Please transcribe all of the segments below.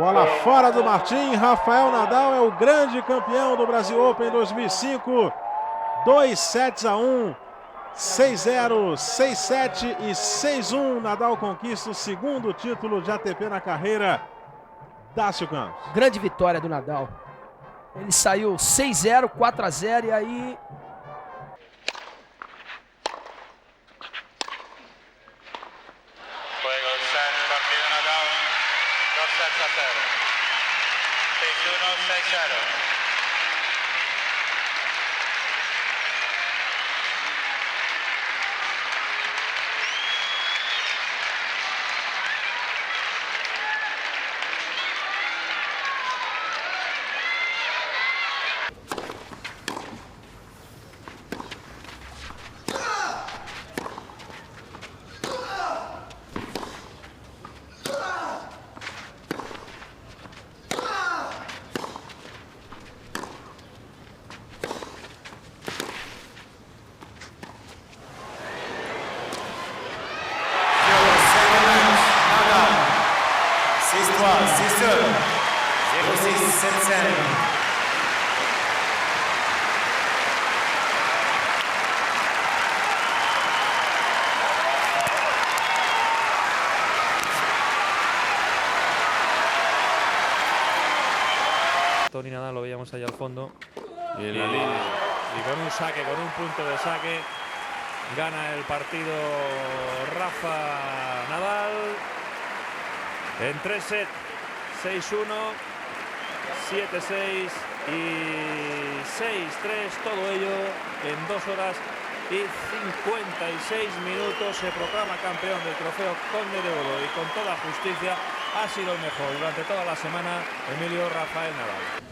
Bola fora do Martim. Rafael Nadal é o grande campeão do Brasil Open 2005. 2-1, 6-0, 6-7 e 6-1. Nadal conquista o segundo título de ATP na carreira. Dácio Campos. Grande vitória do Nadal. Ele saiu 6-0, 4-0 e aí... Tony Nadal lo veíamos allá al fondo y en la línea y con un saque, con un punto de saque gana el partido Rafa Nadal en 3 sets, 6-1, 7-6 y 6-3, todo ello en 2 horas y 56 minutos. Se proclama campeón del trofeo Conde de Oro y con toda justicia ha sido el mejor durante toda la semana Emilio Rafael Nadal.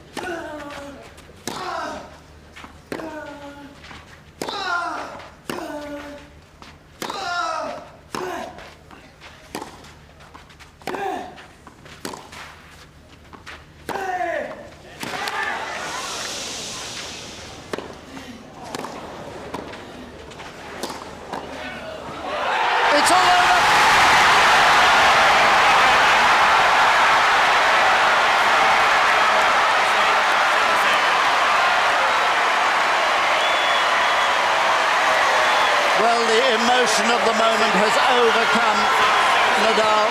It's all over. Well, the emotion of the moment has overcome Nadal,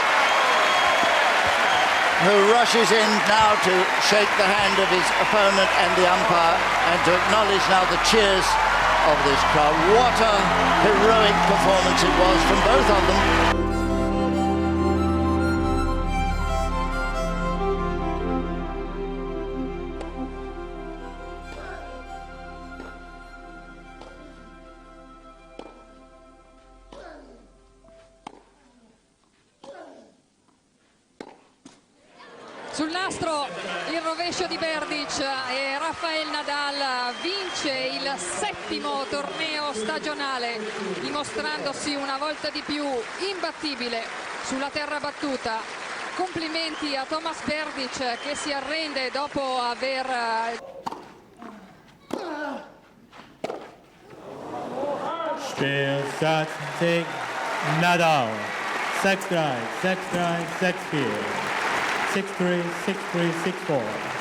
who rushes in now to shake the hand of his opponent and the umpire and to acknowledge now the cheers of this crowd. What a heroic performance it was from both of them. Sul nastro il rovescio di Berdych e Rafael Nadal vince il 7° torneo stagionale, dimostrandosi una volta di più imbattibile sulla terra battuta. Complimenti a Thomas Berdych che si arrende dopo aver... Spielstart take Nadal. 6-3, 6-3, 6-4. 6-3, 6-3, 6-4.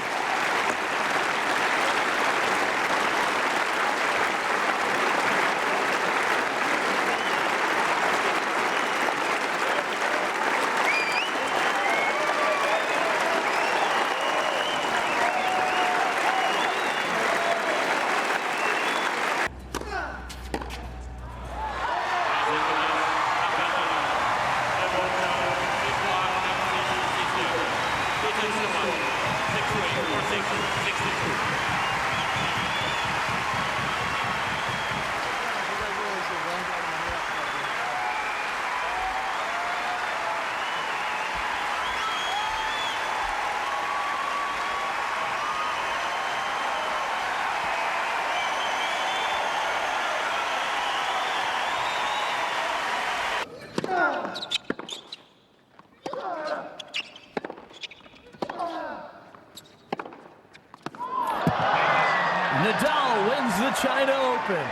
Nadal wins the China Open.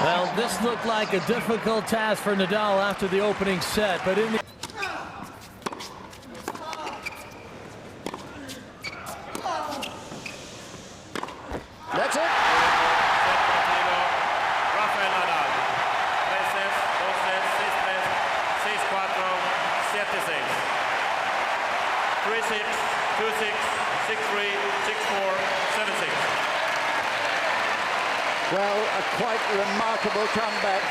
Well, this looked like a difficult task for Nadal after the opening set, but in the That's it. Rafael Nadal. 3-6, 2-6, 6-3, 6-4, 7-6. 3-6, 2-6, 6-3, 6-4, 7-6. Well, a quite remarkable comeback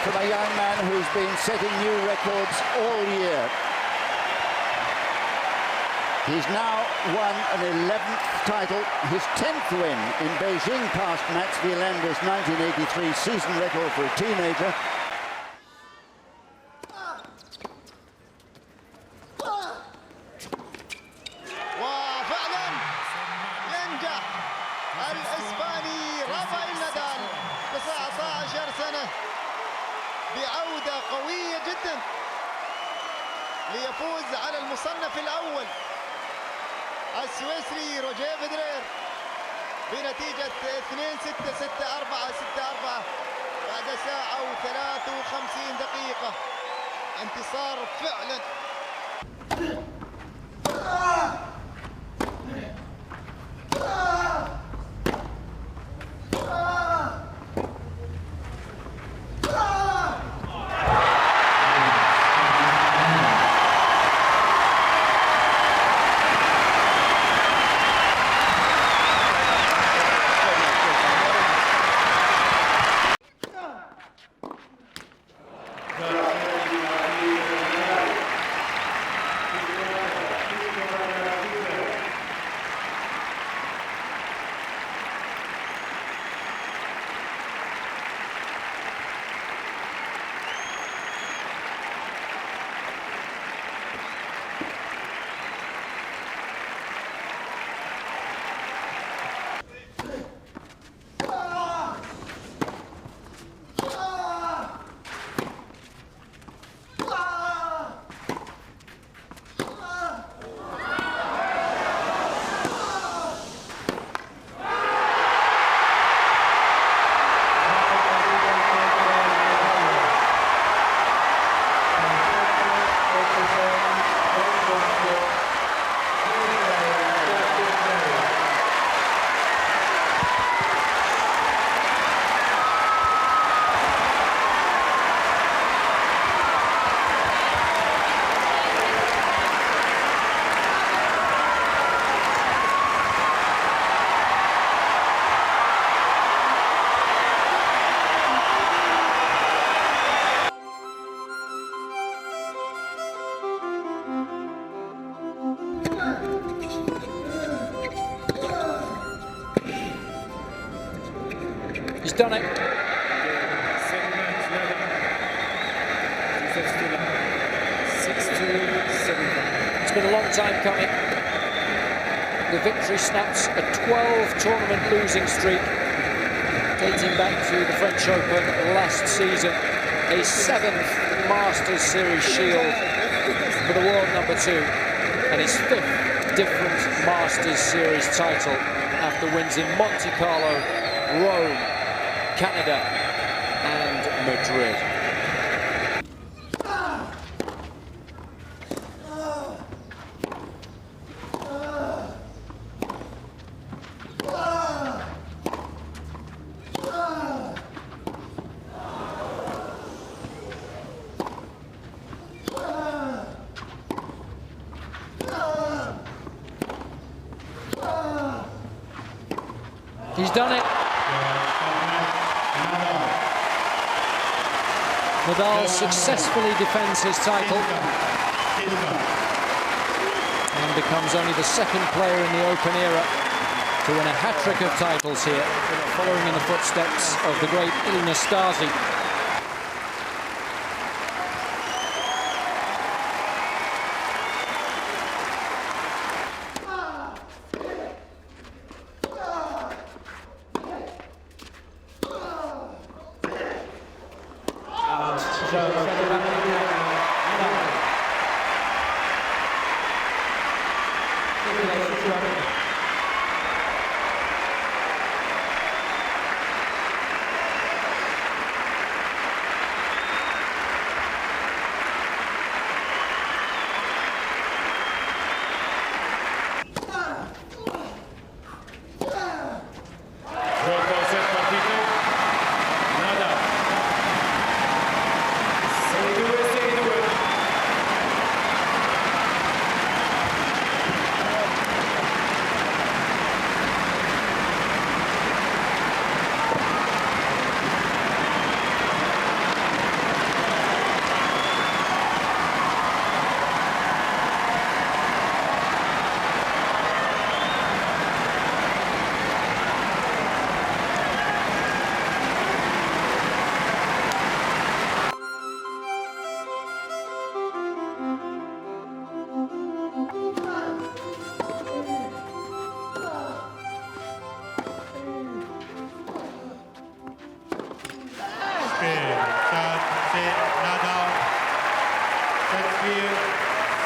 from a young man who's been setting new records all year. He's now won an 11th title, his 10th win in Beijing past Mats Wielander's 1983 season record for a teenager. وفعلا ينجح الإسباني رافائيل نادال 19 سنة بعودة قوية جدا ليفوز على المصنف الأول السويسري روجيه فيدرير بنتيجة 2-6 6-4 6-4 بعد ساعة و53 دقيقة. انتصار فعلا. He's done it. It's been a long time coming. The victory snaps a 12-tournament losing streak dating back to the French Open last season. A 7th Masters Series shield for the world #2 and his 5th different Masters Series title after wins in Monte Carlo, Rome, Canada and Madrid. He's done it. Nadal successfully defends his title and becomes only the 2nd player in the Open era to win a hat-trick of titles here, following in the footsteps of the great Nastase.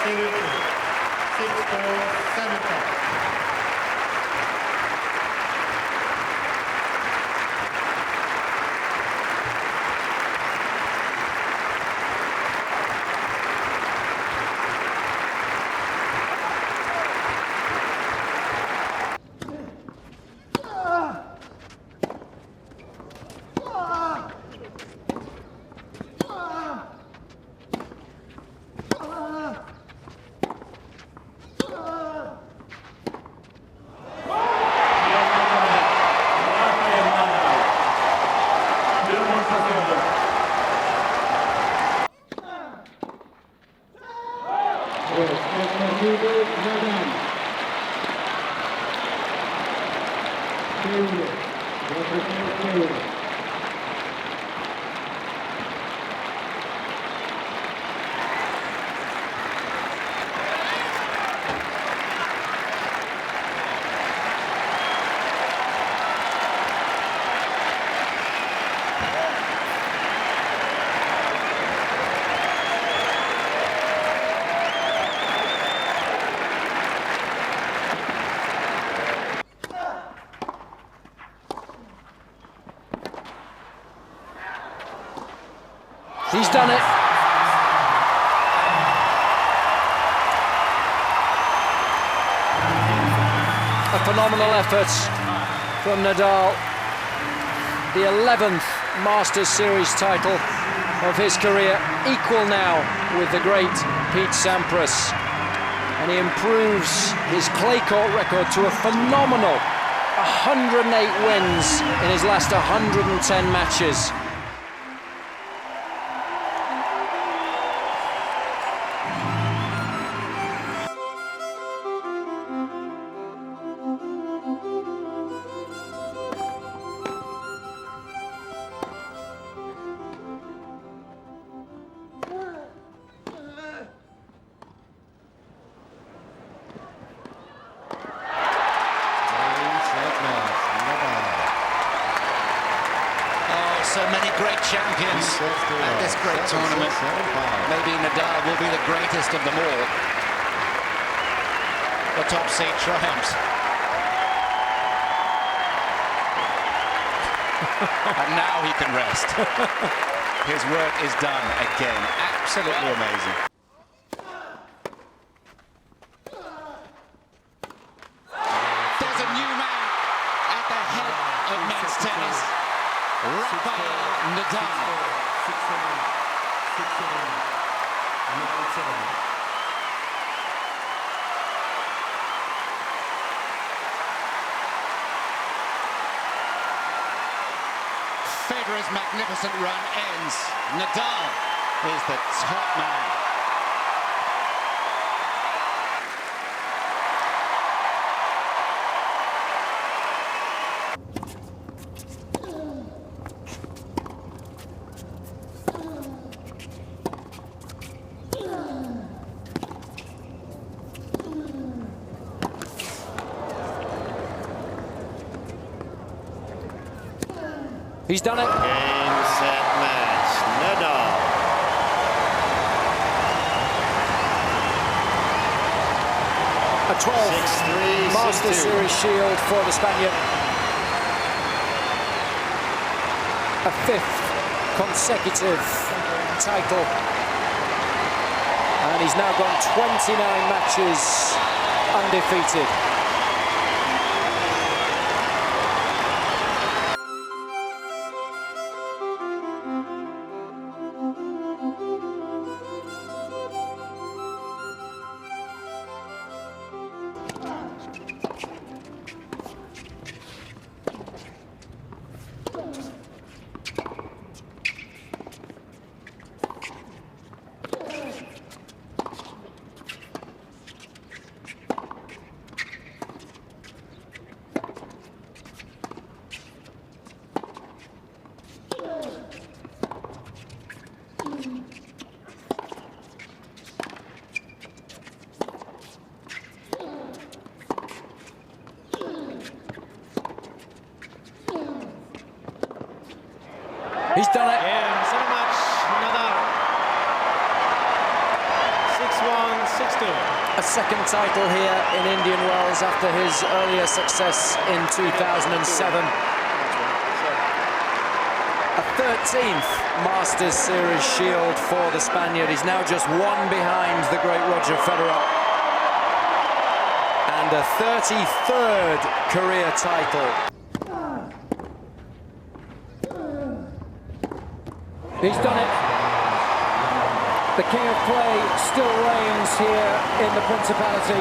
Single 6-4, 7-5. He's done it. A phenomenal effort from Nadal. The 11th Masters Series title of his career, equal now with the great Pete Sampras. And he improves his clay court record to a phenomenal 108 wins in his last 110 matches. So many great champions at this great tournament. Maybe Nadal will be the greatest of them all. The top seed triumphs. And now he can rest. His work is done again. Absolutely amazing. There's a new man at the head of men's tennis. Rafael Nadal. 6-7, 6-7, 9-7. Federer's magnificent run ends. Nadal is the top man. He's done it. Game, set, match. Nadal. A 12th Masters Series shield for the Spaniard. A 5th consecutive title. And he's now gone 29 matches undefeated. He's done it. Game, set, match. Nadal. 6-1, 6-2. A second title here in Indian Wells after his earlier success in 2007. A 13th Masters Series shield for the Spaniard. He's now just one behind the great Roger Federer. And a 33rd career title. He's done it. The king of clay still reigns here in the Principality.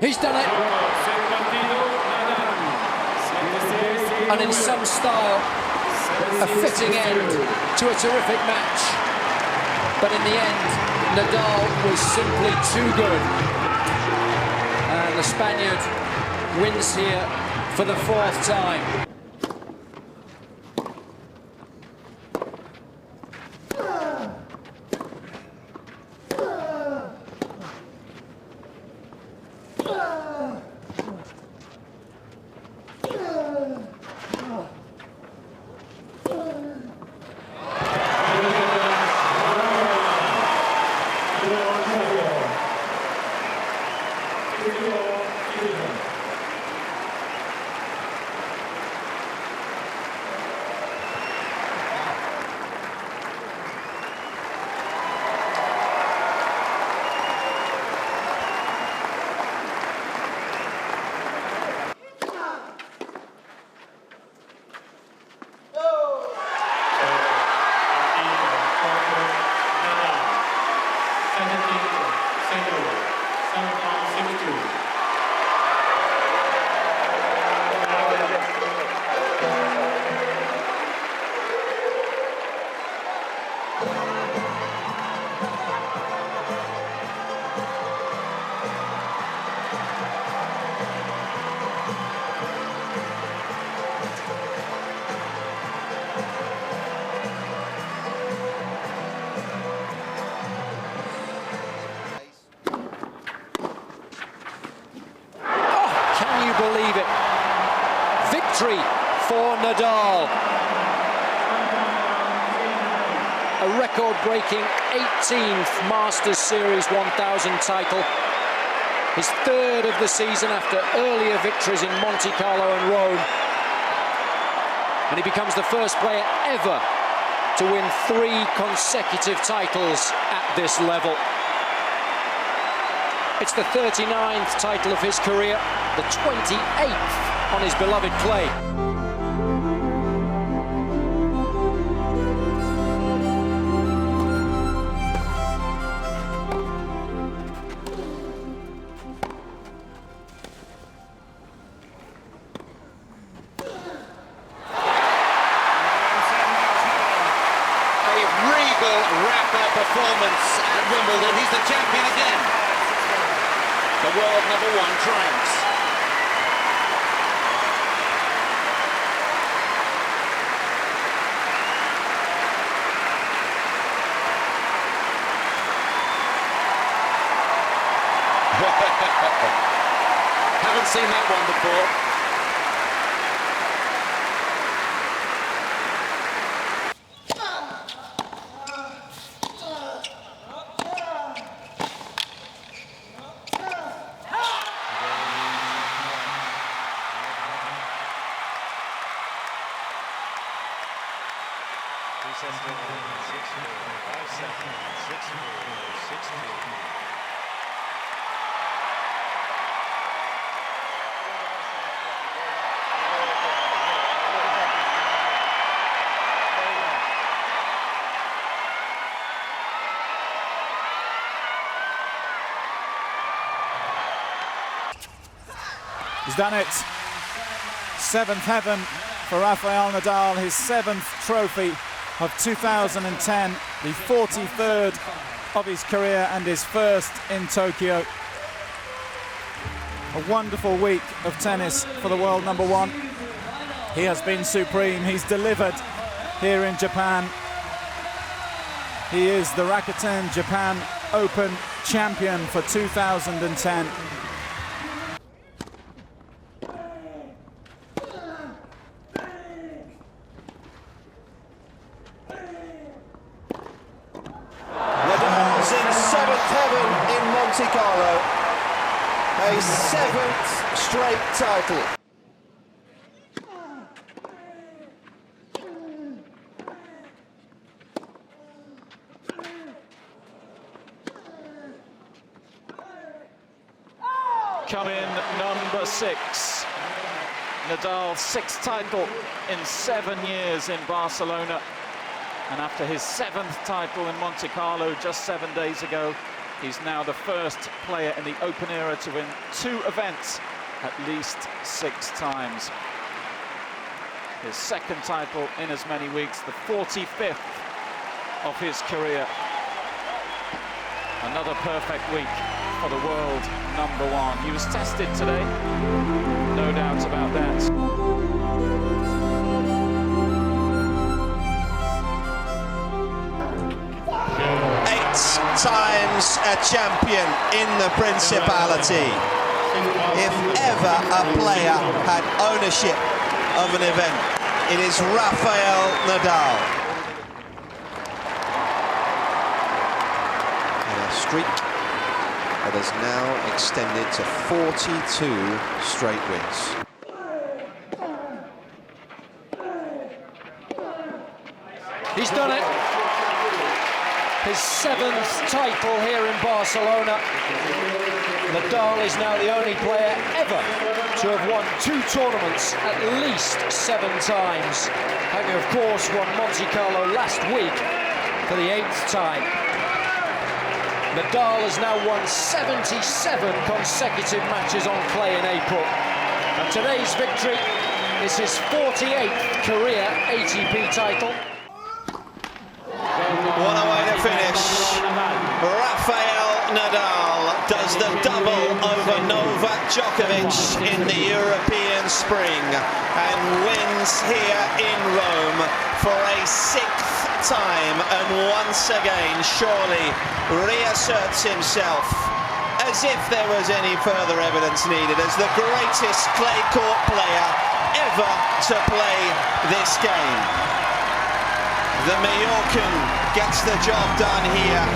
He's done it. And in some style, a fitting end to a terrific match. But in the end, Nadal was simply too good. And the Spaniard wins here for the 4th time. Believe it. Victory for Nadal. A record-breaking 18th Masters Series 1000 title. His 3rd of the season after earlier victories in Monte Carlo and Rome. And he becomes the first player ever to win 3 consecutive titles at this level. It's the 39th title of his career, the 28th on his beloved clay. A regal Rafa performance at Wimbledon. He's the champion again. The world #1 triumphs. Haven't seen that one before. He's done it. Seventh heaven for Rafael Nadal, his 7th trophy of 2010, the 43rd of his career and his first in Tokyo. A wonderful week of tennis for the world number 1. He has been supreme. He's delivered here in Japan. He is the Rakuten Japan Open champion for 2010. Nadal's in 7th heaven in Monte Carlo. A 7th straight title. Come in number 6. Nadal's 6th title in 7 years in Barcelona. And after his 7th title in Monte Carlo just 7 days ago, he's now the first player in the Open era to win 2 events at least 6 times. His 2nd title in as many weeks, the 45th of his career. Another perfect week for the world number 1. He was tested today, no doubt about that. Times a champion in the Principality. If ever a player had ownership of an event, it is Rafael Nadal. And a streak that has now extended to 42 straight wins. He's done it. His 7th title here in Barcelona. Nadal is now the only player ever to have won 2 tournaments at least 7 times. Having, of course, won Monte Carlo last week for the 8th time. Nadal has now won 77 consecutive matches on clay in April. And today's victory is his 48th career ATP title. What a way to finish. Rafael Nadal does the double over Novak Djokovic in the European spring and wins here in Rome for a 6th time, and once again surely reasserts himself, as if there was any further evidence needed, as the greatest clay court player ever to play this game. The Mallorcan gets the job done here.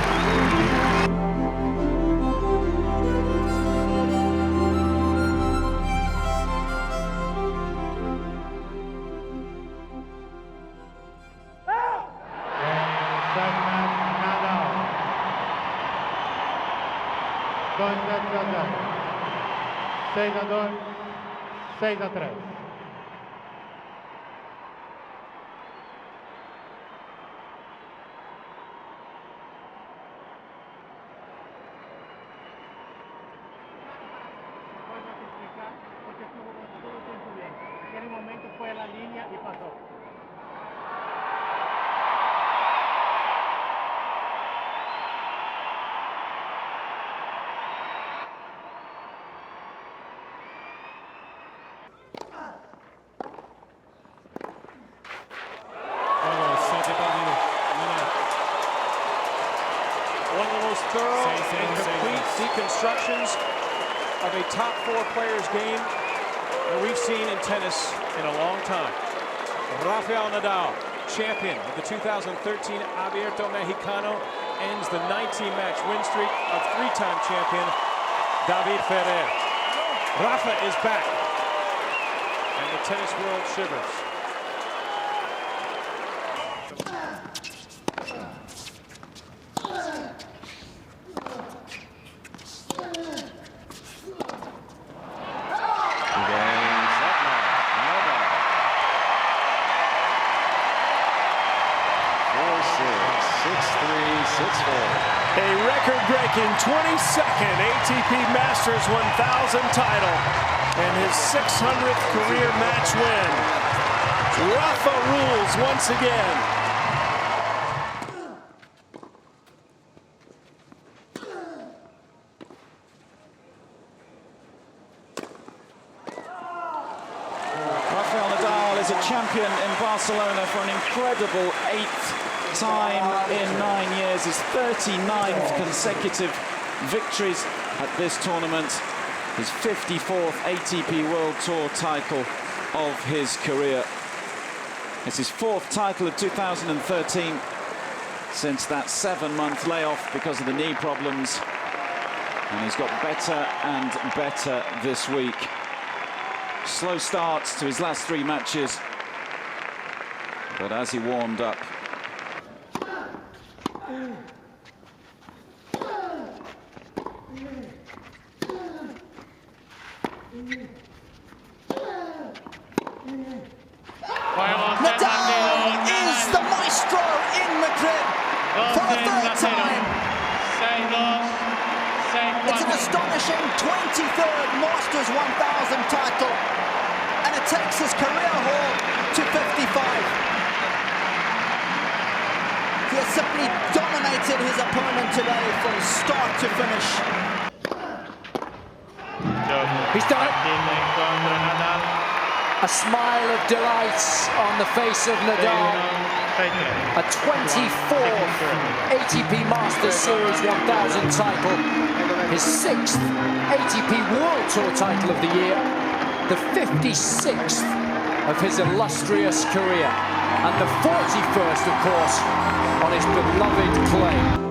Nadal, 6-2, 6-3. En el momento fue a la línea y pasó. One of the most thorough and complete deconstructions of a top 4 player's game that we've seen in tennis in a long time. Rafael Nadal, champion of the 2013 Abierto Mexicano, ends the 19-match win streak of 3-time champion David Ferrer. Rafa is back, and the tennis world shivers. A record-breaking 22nd ATP Masters 1000 title and his 600th career match win. Rafa rules once again. Rafael Nadal is a champion in Barcelona for an incredible 8th time in 9 years, his 39th consecutive victories at this tournament, his 54th ATP World Tour title of his career. It's his 4th title of 2013 since that 7-month layoff because of the knee problems, and he's got better and better this week. Slow starts to his last 3 matches, but as he warmed up, Nadal is the maestro in Madrid for the 3rd time. It's an astonishing 23rd Masters 1000 title, and it takes his career haul to 55. He has simply dominated his opponent today from start to finish. He's done it. A smile of delight on the face of Nadal. A 24th ATP Masters Series 1000 title. His 6th ATP World Tour title of the year. The 56th of his illustrious career. And the 41st, of course, on his beloved clay.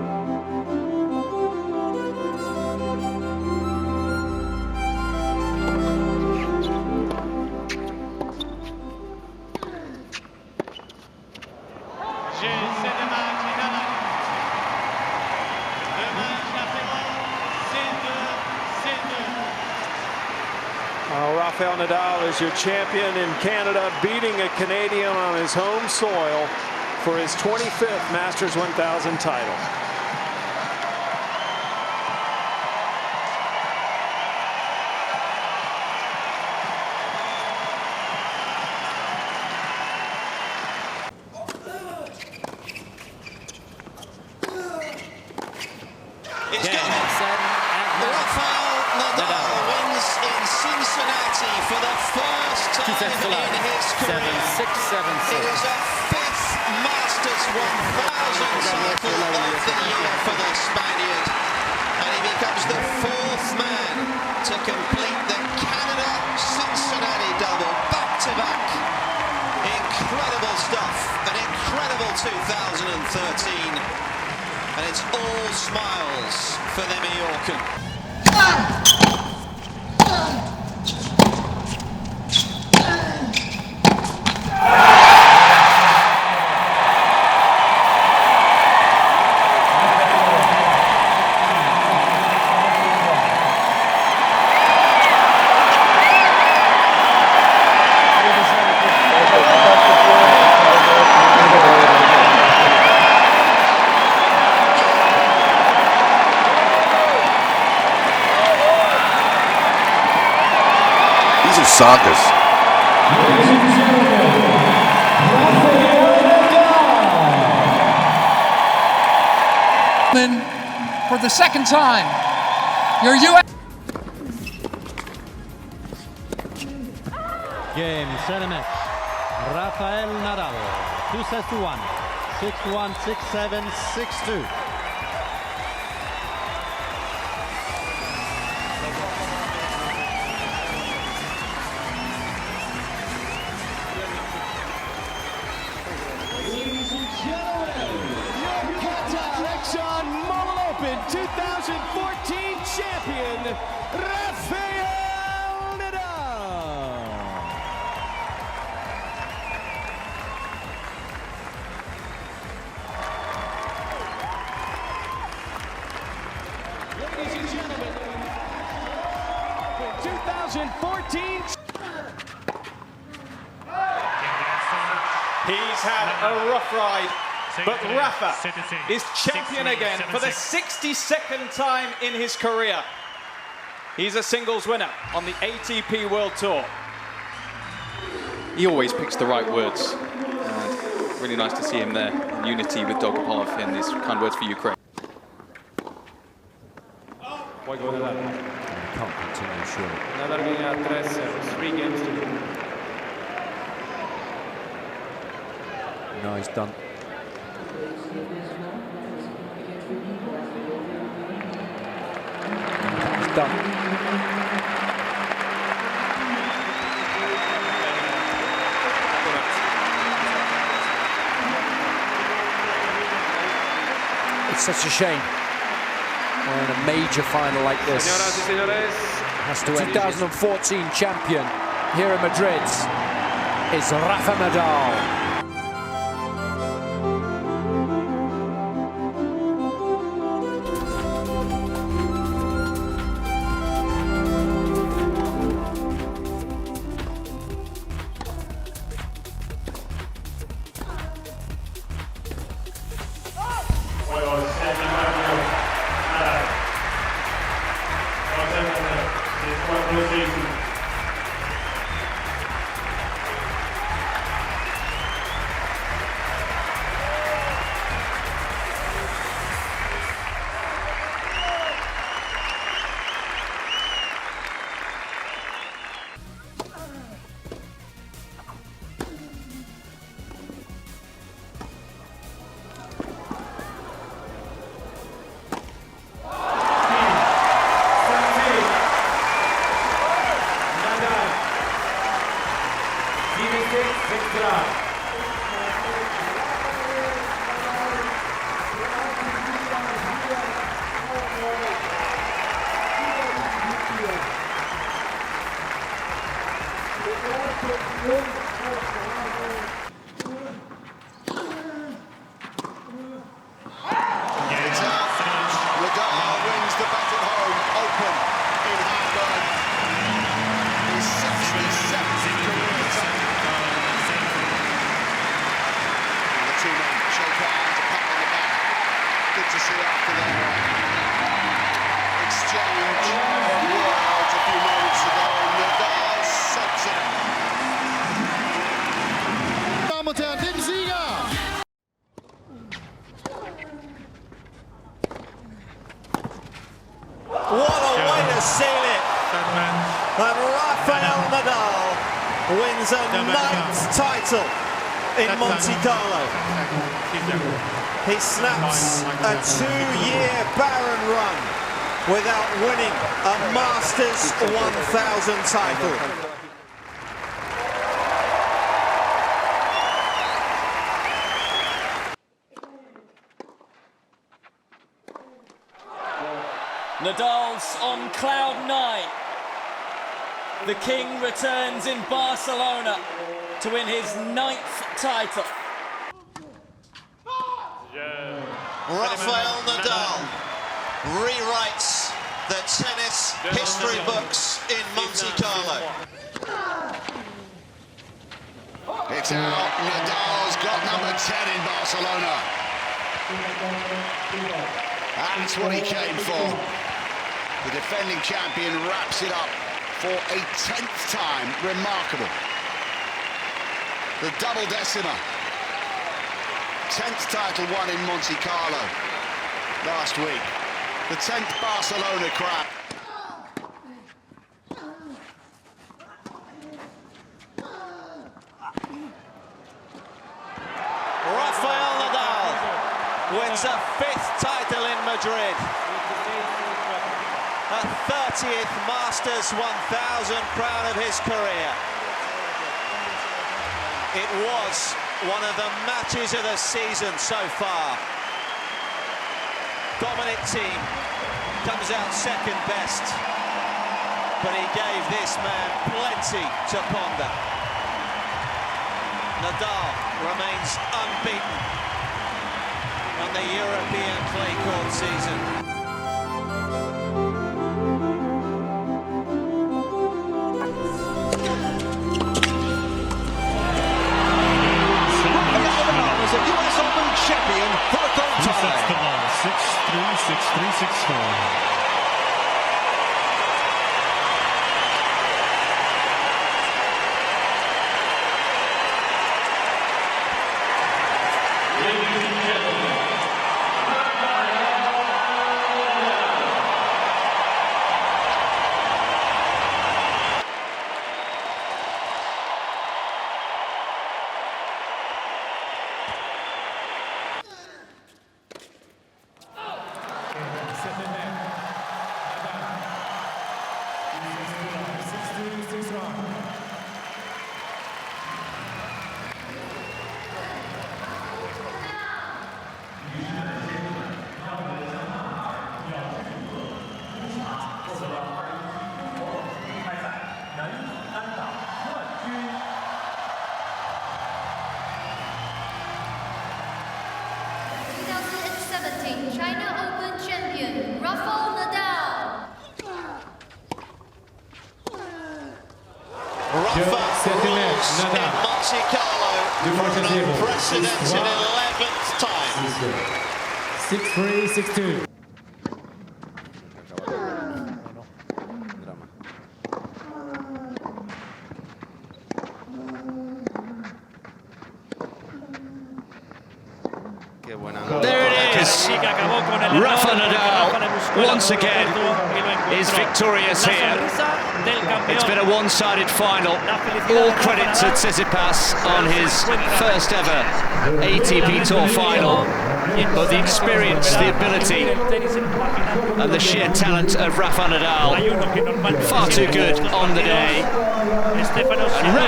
Rafael Nadal is your champion in Canada, beating a Canadian on his home soil for his 25th Masters 1000 title. It's gone. Rafael Nadal wins in Cincinnati for the first time in his career. 7-6, 7-6. It is a 5th Masters 1000 title of the year for the Spaniard, and he becomes the 4th man to complete the Canada-Cincinnati double back-to-back. Incredible stuff, an incredible 2013. And it's all smiles for the Mallorcan. Sagas. For the 2nd time, your US game, set match. Rafael Nadal, 2-1, 6-1, 6-7, 6-2. Open 2014 champion, Rafael Nadal. Ladies and gentlemen, 2014. He's had a rough ride, but Rafa is champion again for the 62nd time in his career. He's a singles winner on the ATP World Tour. He always picks the right words. And really nice to see him there in unity with Dolgopolov in these kind words for Ukraine. Can't continue, surely. Another game 3-0, 3 games to go. No, he's done. He's done. It's such a shame when a major final like this has to end. 2014 champion here in Madrid is Rafael Nadal. And Rafael Nadal wins a 9th title in Monte Carlo. He snaps a 2-year barren run without winning a Masters 1000 title. Nadal's on cloud 9. The King returns in Barcelona to win his 9th title. Rafael Nadal rewrites the tennis history books in Monte Carlo. It's out. Nadal's got number 10 in Barcelona. That's what he came for. The defending champion wraps it up for a 10th time. Remarkable. The double decima. 10th title won in Monte Carlo last week. The 10th Barcelona crown. Rafael Nadal wins a 5th title in Madrid. A 30th Masters 1000 crown of his career. It was one of the matches of the season so far. Dominant team, comes out second best, but he gave this man plenty to ponder. Nadal remains unbeaten on the European clay court season. Is a US Open champion for the third time. 6-3, 6-3, 6-4. Rafael Nadal. Rafa rules in Monte Carlo for an unprecedented 11th time. 6-3, 6-2. There it is. Rafa Nadal, once again, is victorious here. It's been a one-sided final. All credit to Tsitsipas on his first ever ATP Tour final. But the experience, the ability, and the sheer talent of Rafa Nadal, far too good on the day. And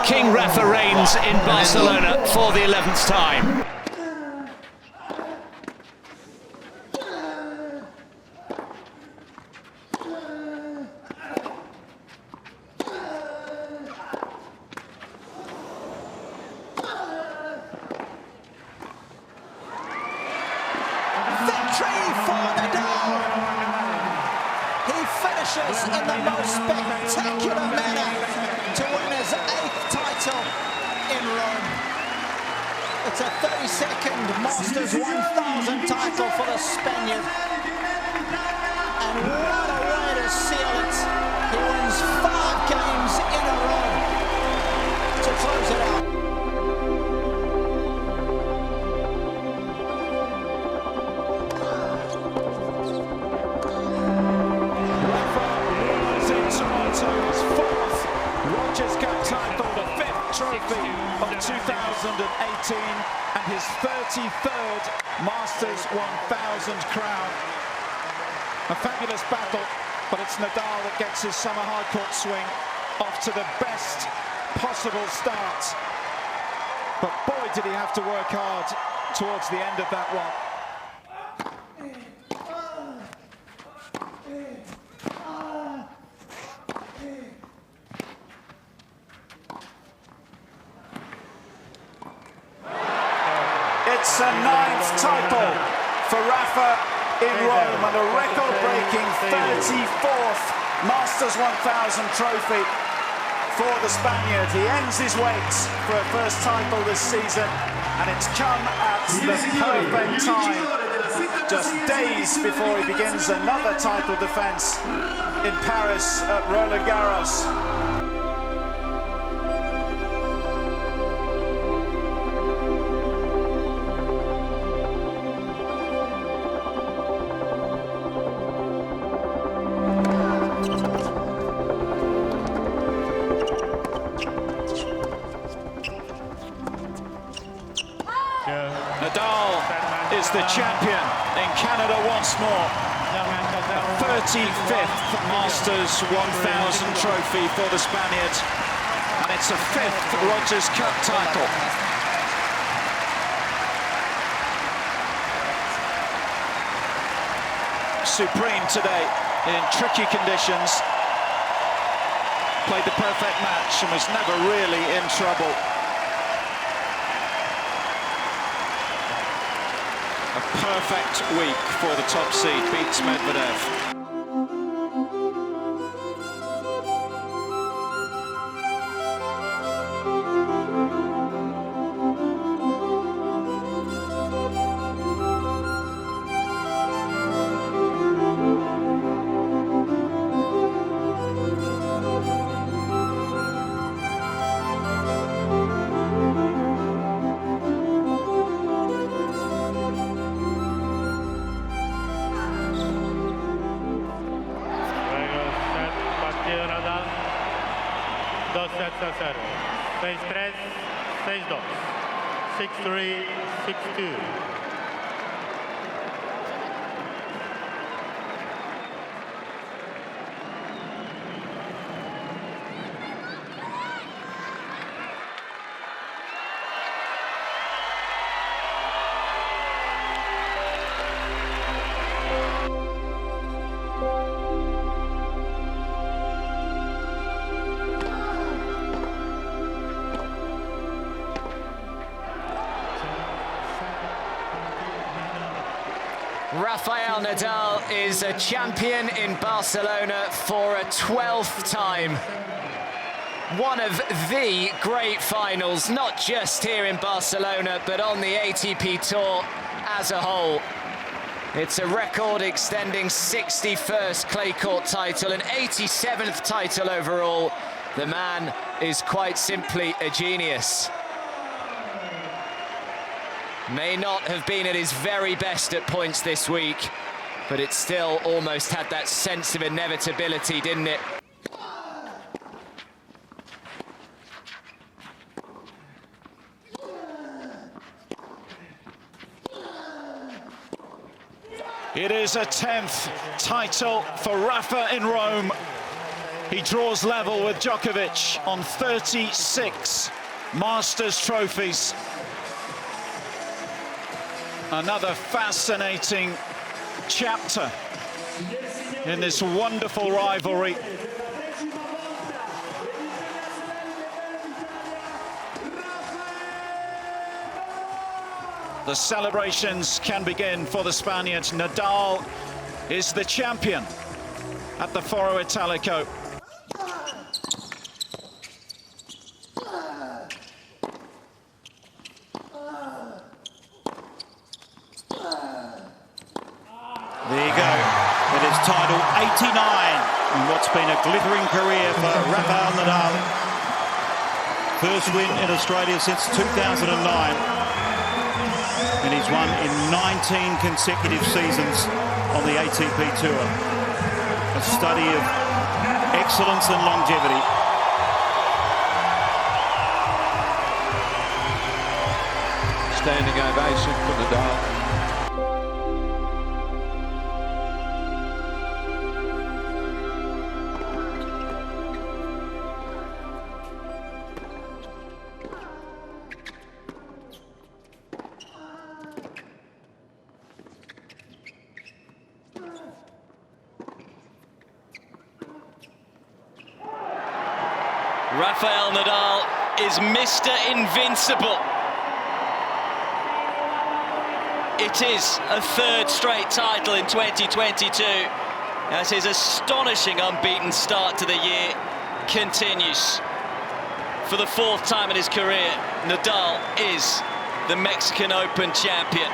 King Rafa reigns in Barcelona for the 11th time. Victory for Nadal! He finishes in the most spectacular manner to win his 8th title in Rome. It's a 32nd Masters 1000 title for the Spaniard. And what a way to seal it. He wins 5 games in a row to close it out. Trophy of 2018 and his 33rd Masters 1000 crown. A fabulous battle, but it's Nadal that gets his summer hard court swing off to the best possible start. But boy, did he have to work hard towards the end of that one. It's a 9th title for Rafa in Rome and a record-breaking 34th Masters 1000 trophy for the Spaniard. He ends his wait for a first title this season, and it's come at the perfect time, just days before he begins another title defence in Paris at Roland Garros. Nadal is the champion in Canada once more. 35th Masters 1000 trophy for the Spaniard, and it's a 5th Rogers Cup title. Supreme today in tricky conditions. Played the perfect match and was never really in trouble. A perfect week for the top seed, beats Medvedev. Nadal, 2-0, 6-3, 6-2, 6-3, 6-2. Rafael Nadal is a champion in Barcelona for a 12th time. One of the great finals, not just here in Barcelona, but on the ATP Tour as a whole. It's a record-extending 61st clay court title, an 87th title overall. The man is quite simply a genius. May not have been at his very best at points this week, but it still almost had that sense of inevitability, didn't it? It is a 10th title for Rafa in Rome. He draws level with Djokovic on 36 Masters trophies. Another fascinating chapter in this wonderful rivalry. The celebrations can begin for the Spaniard. Nadal is the champion at the Foro Italico. There you go. It is title 89 in what's been a glittering career for Rafael Nadal. First win in Australia since 2009. And he's won in 19 consecutive seasons on the ATP Tour. A study of excellence and longevity. Standing ovation for Nadal. Rafael Nadal is Mr. Invincible. It is a third straight title in 2022 as his astonishing unbeaten start to the year continues. For the fourth time in his career, Nadal is the Mexican Open champion.